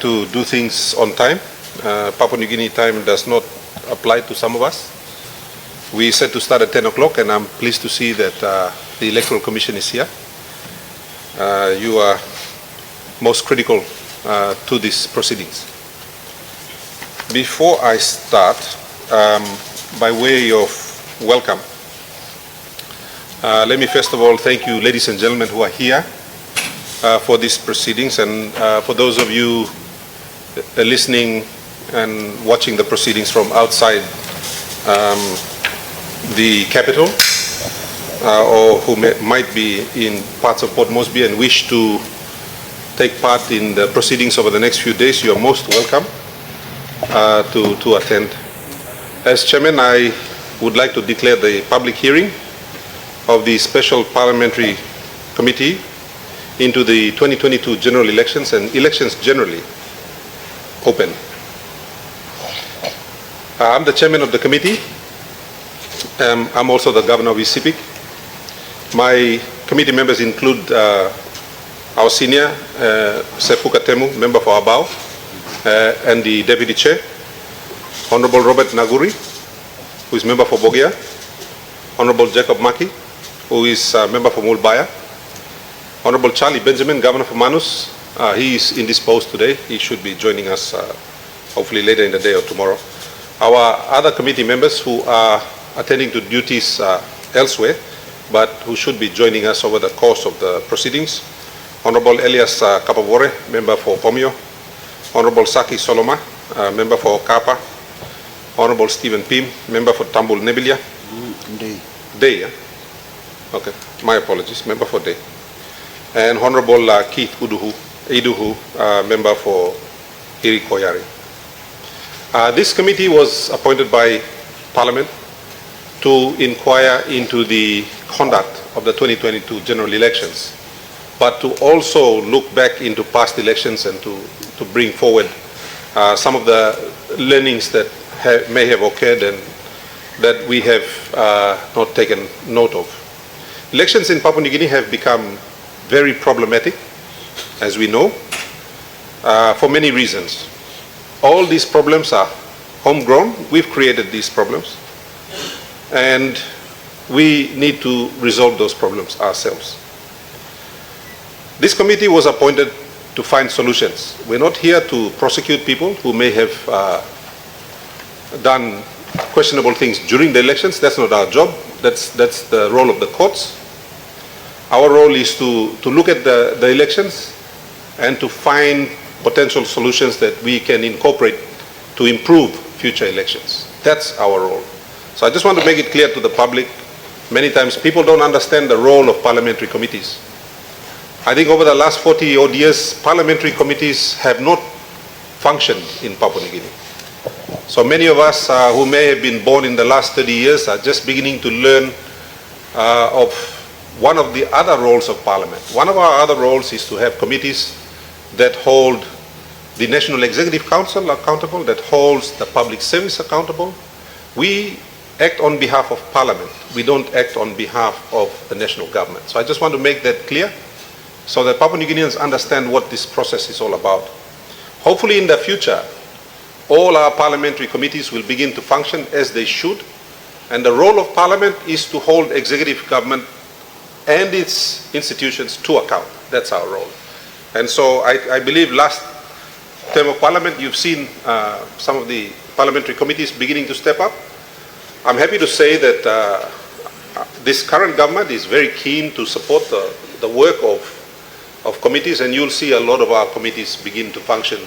to do things on time. Papua New Guinea time does not apply to some of us. We set to start at 10 o'clock, and I'm pleased to see that the Electoral Commission is here. You are most critical to these proceedings. Before I start, by way of welcome, let me first of all thank you, ladies and gentlemen, who are here for these proceedings, and for those of you listening and watching the proceedings from outside the capital, or who might be in parts of Port Moresby and wish to take part in the proceedings over the next few days, you are most welcome to attend. As Chairman, I would like to declare the public hearing of the Special Parliamentary Committee into the 2022 general elections and elections generally open. I'm the Chairman of the committee. I'm also the Governor of Sepik. My committee members include our senior, Sepik, member for Abao, and the Deputy Chair, Honorable Robert Naguri, who is member for Bogia, Honorable Jacob Maki, who is member for Mulbaya, Honorable Charlie Benjamin, Governor for Manus. He is indisposed today. He should be joining us hopefully later in the day or tomorrow. Our other committee members who are attending to duties elsewhere, but who should be joining us over the course of the proceedings. Honorable Elias Kapavore, member for Pomio. Honorable Saki Soloma, member for Kapa. Honorable Stephen Pim, member for Tambul Nebilia. Day, yeah? Okay, my apologies, member for Day. And Honorable Keith Iduhu, member for Hiri Koyari. This committee was appointed by Parliament to inquire into the conduct of the 2022 general elections, but to also look back into past elections and to bring forward some of the learnings that may have occurred and that we have not taken note of. Elections in Papua New Guinea have become very problematic, as we know, for many reasons. All these problems are homegrown. We've created these problems, and we need to resolve those problems ourselves. This committee was appointed to find solutions. We're not here to prosecute people who may have done questionable things during the elections. That's not our job. That's the role of the courts. Our role is to look at the elections and to find potential solutions that we can incorporate to improve future elections. That's our role. So I just want to make it clear to the public, many times people don't understand the role of parliamentary committees. I think over the last 40 odd years, parliamentary committees have not functioned in Papua New Guinea. So many of us who may have been born in the last 30 years are just beginning to learn of one of the other roles of Parliament. One of our other roles is to have committees that hold the National Executive Council accountable, that holds the public service accountable. We act on behalf of Parliament. We don't act on behalf of the national government. So I just want to make that clear so that Papua New Guineans understand what this process is all about. Hopefully in the future, all our parliamentary committees will begin to function as they should, and the role of Parliament is to hold executive government and its institutions to account. That's our role. And so I believe last term of Parliament, you've seen some of the parliamentary committees beginning to step up. I'm happy to say that this current government is very keen to support the work of committees, and you'll see a lot of our committees begin to function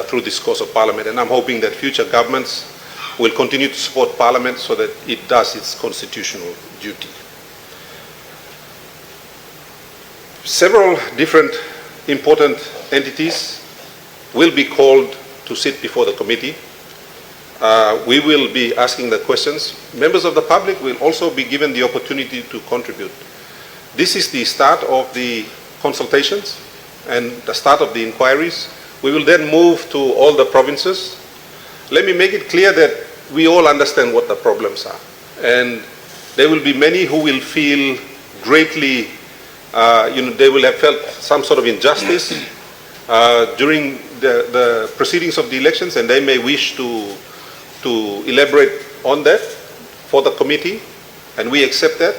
through this course of Parliament. And I'm hoping that future governments will continue to support Parliament so that it does its constitutional duty. Several different important entities will be called to sit before the committee. We will be asking the questions. Members of the public will also be given the opportunity to contribute. This is the start of the consultations and the start of the inquiries. We will then move to all the provinces. Let me make it clear that we all understand what the problems are. And there will be many who will feel greatly, they will have felt some sort of injustice during the proceedings of the elections, and they may wish to elaborate on that for the committee, and we accept that.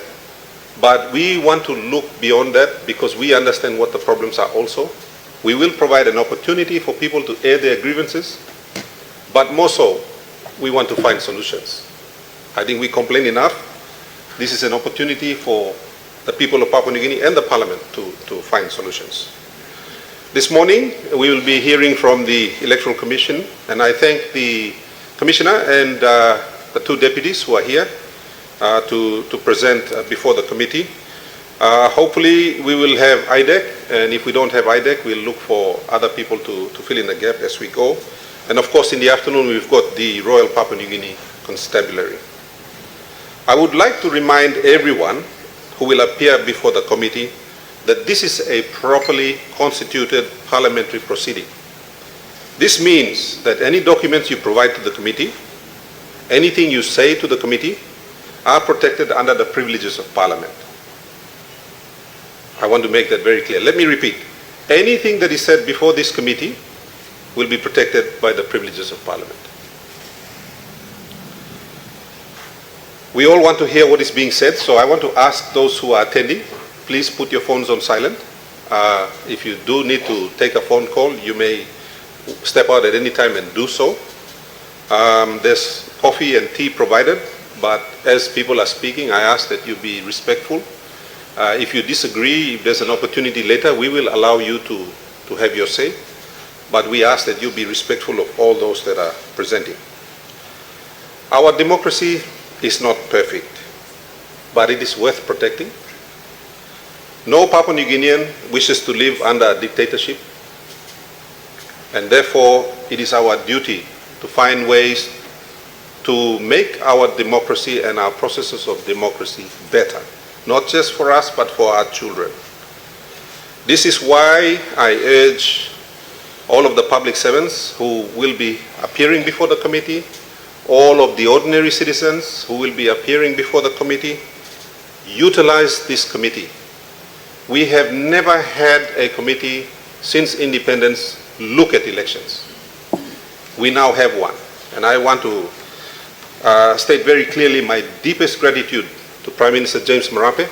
But we want to look beyond that because we understand what the problems are also. We will provide an opportunity for people to air their grievances, but more so, we want to find solutions. I think we complain enough. This is an opportunity for the people of Papua New Guinea and the Parliament to find solutions. This morning, we will be hearing from the Electoral Commission, and I thank the Commissioner and the two deputies who are here to present before the committee. Hopefully, we will have IDEC, and if we don't have IDEC, we'll look for other people to fill in the gap as we go. And of course, in the afternoon, we've got the Royal Papua New Guinea Constabulary. I would like to remind everyone who will appear before the committee that this is a properly constituted parliamentary proceeding. This means that any documents you provide to the committee, anything you say to the committee, are protected under the privileges of Parliament. I want to make that very clear. Let me repeat. Anything that is said before this committee will be protected by the privileges of Parliament. We all want to hear what is being said, so I want to ask those who are attending, please put your phones on silent. If you do need to take a phone call, you may step out at any time and do so. There's coffee and tea provided, but as people are speaking, I ask that you be respectful. If you disagree, if there's an opportunity later, we will allow you to have your say, but we ask that you be respectful of all those that are presenting. Our democracy is not perfect, but it is worth protecting. No Papua New Guinean wishes to live under a dictatorship, and therefore it is our duty to find ways to make our democracy and our processes of democracy better, not just for us, but for our children. This is why I urge all of the public servants who will be appearing before the committee, all of the ordinary citizens who will be appearing before the committee, utilize this committee. We have never had a committee since independence look at elections. We now have one, and I want to state very clearly my deepest gratitude to Prime Minister James Marape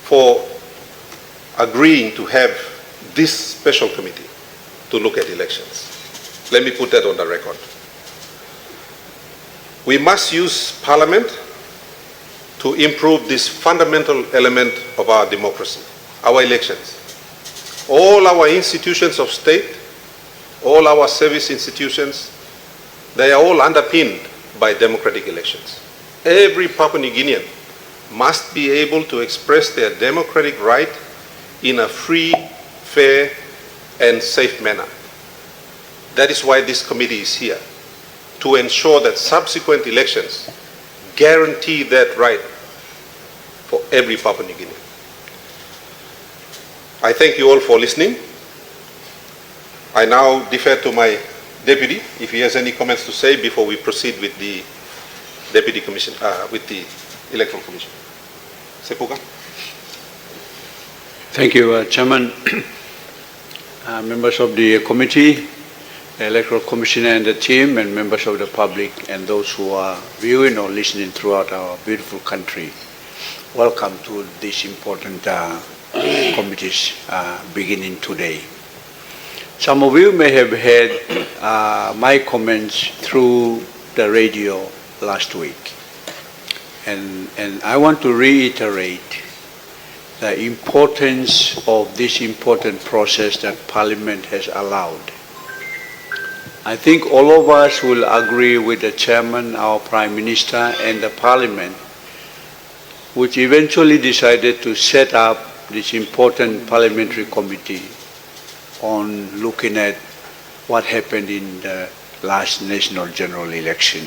for agreeing to have this special committee to look at elections. Let me put that on the record. We must use Parliament to improve this fundamental element of our democracy, our elections. All our institutions of state, all our service institutions, they are all underpinned by democratic elections. Every Papua New Guinean must be able to express their democratic right in a free, fair, and safe manner. That is why this committee is here, to ensure that subsequent elections guarantee that right for every Papua New Guinean. I thank you all for listening. I now defer to my deputy, if he has any comments to say before we proceed with the deputy commission, with the electoral commission. Sepuk. Thank you, Chairman. Members of the committee, the electoral commissioner and the team, and members of the public, and those who are viewing or listening throughout our beautiful country. Welcome to this important committee's beginning today. Some of you may have heard my comments through the radio last week. And I want to reiterate the importance of this important process that Parliament has allowed. I think all of us will agree with the Chairman, our Prime Minister, and the Parliament, which eventually decided to set up this important parliamentary committee on looking at what happened in the last national general election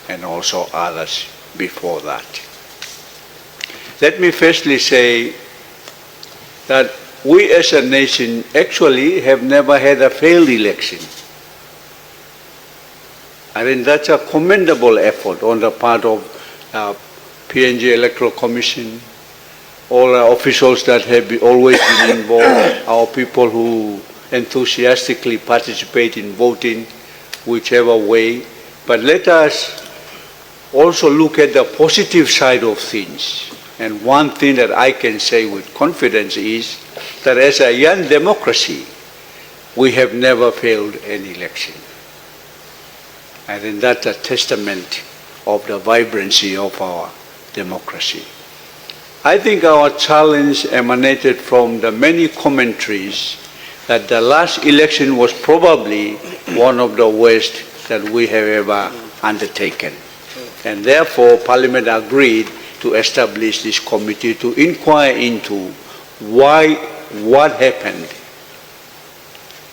and also others before that. Let me firstly say that we as a nation actually have never had a failed election. I mean, that's a commendable effort on the part of PNG Electoral Commission, all our officials that have always been involved, our people who enthusiastically participate in voting whichever way. But let us also look at the positive side of things. And one thing that I can say with confidence is that as a young democracy, we have never failed an election. I think that's a testament of the vibrancy of our democracy. I think our challenge emanated from the many commentaries that the last election was probably one of the worst that we have ever undertaken. And therefore, Parliament agreed to establish this committee to inquire into what happened.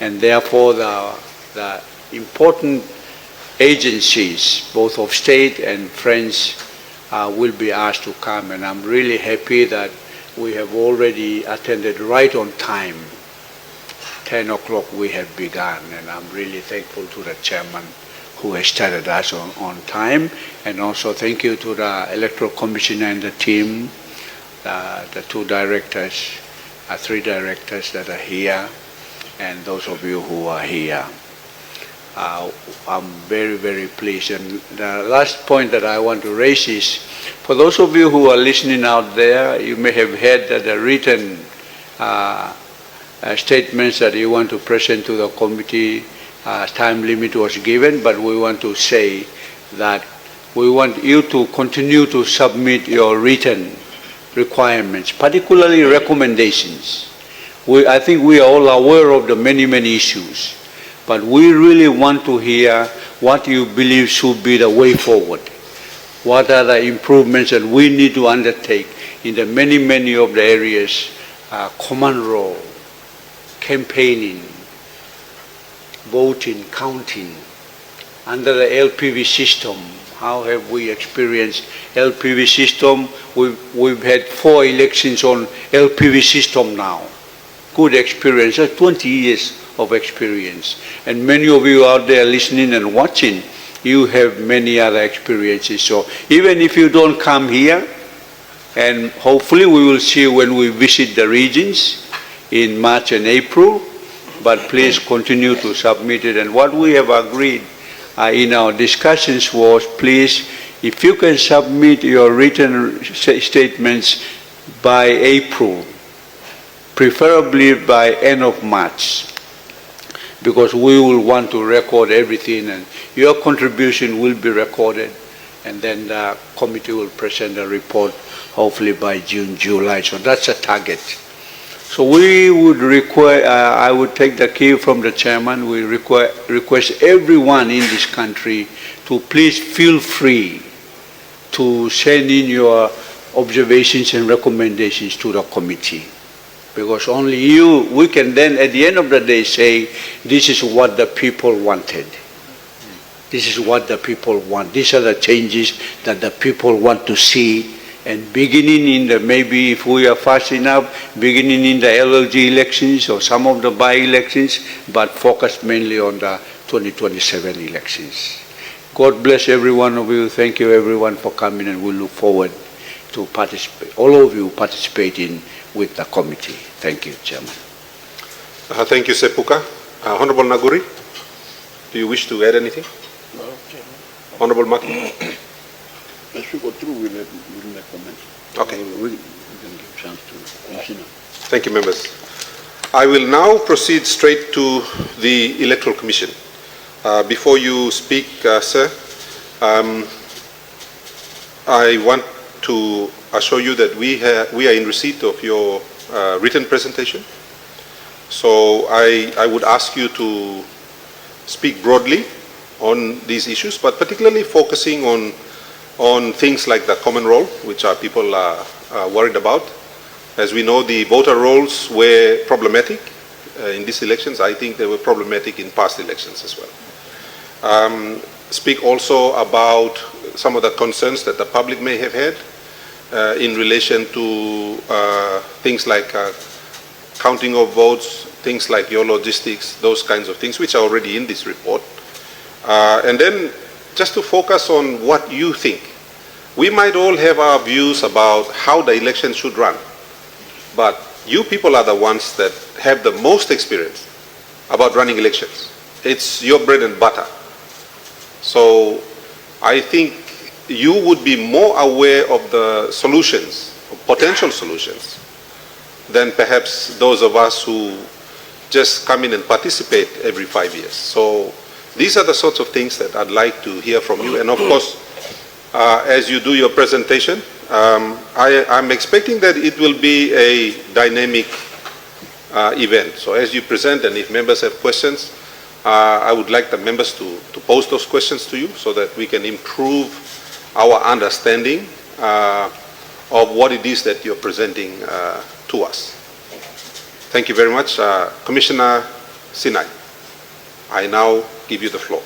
And therefore, the important agencies, both of state and French, will be asked to come. And I'm really happy that we have already attended right on time. 10 o'clock we have begun, and I'm really thankful to the chairman who has started us on time. And also thank you to the Electoral Commissioner and the team, the two directors, three directors that are here, and those of you who are here. I'm very, very pleased. And the last point that I want to raise is, for those of you who are listening out there, you may have heard that the written statements that you want to present to the committee, time limit was given, but we want to say that we want you to continue to submit your written requirements, particularly recommendations. I think we are all aware of the many, many issues, but we really want to hear what you believe should be the way forward. What are the improvements that we need to undertake in the many, many of the areas, common role, campaigning, voting, counting, under the LPV system. How have we experienced LPV system? We've had 4 elections on LPV system now. Good experience, 20 years of experience. And many of you out there listening and watching, you have many other experiences. So even if you don't come here, and hopefully we will see you when we visit the regions in March and April, but please continue to submit it. And what we have agreed in our discussions was, please, if you can submit your written statements by April, preferably by end of March, because we will want to record everything, and your contribution will be recorded, and then the committee will present a report hopefully by June, July. So that's a target. So we would require, I would take the key from the chairman, we request everyone in this country to please feel free to send in your observations and recommendations to the committee. Because only we can then at the end of the day say, this is what the people wanted. This is what the people want. These are the changes that the people want to see. And beginning in the, maybe if we are fast enough, beginning in the LLG elections or some of the by-elections, but focus mainly on the 2027 elections. God bless every one of you. Thank you everyone for coming, and we look forward to participate, all of you participating with the committee. Thank you, Chairman. Thank you, Sepuka. Honorable Naguri, do you wish to add anything? No, Chairman. Honorable Maki? As we go through, we'll make comments. Okay. We can give a chance to Commissioner. Thank you, members. I will now proceed straight to the Electoral Commission. Before you speak, sir, I want to assure you that we are in receipt of your written presentation. So I would ask you to speak broadly on these issues, but particularly focusing on things like the common role, which people are worried about. As we know, the voter rolls were problematic in these elections. I think they were problematic in past elections as well. Speak also about some of the concerns that the public may have had in relation to things like counting of votes, things like your logistics, those kinds of things, which are already in this report. And then just to focus on what you think. We might all have our views about how the election should run, but you people are the ones that have the most experience about running elections. It's your bread and butter. So I think you would be more aware of the solutions, of potential solutions, than perhaps those of us who just come in and participate every 5 years. So these are the sorts of things that I'd like to hear from you. And of course, as you do your presentation, I'm expecting that it will be a dynamic event. So as you present, and if members have questions, I would like the members to pose those questions to you so that we can improve our understanding of what it is that you're presenting to us. Thank you very much. Commissioner Sinai, I now give you the floor.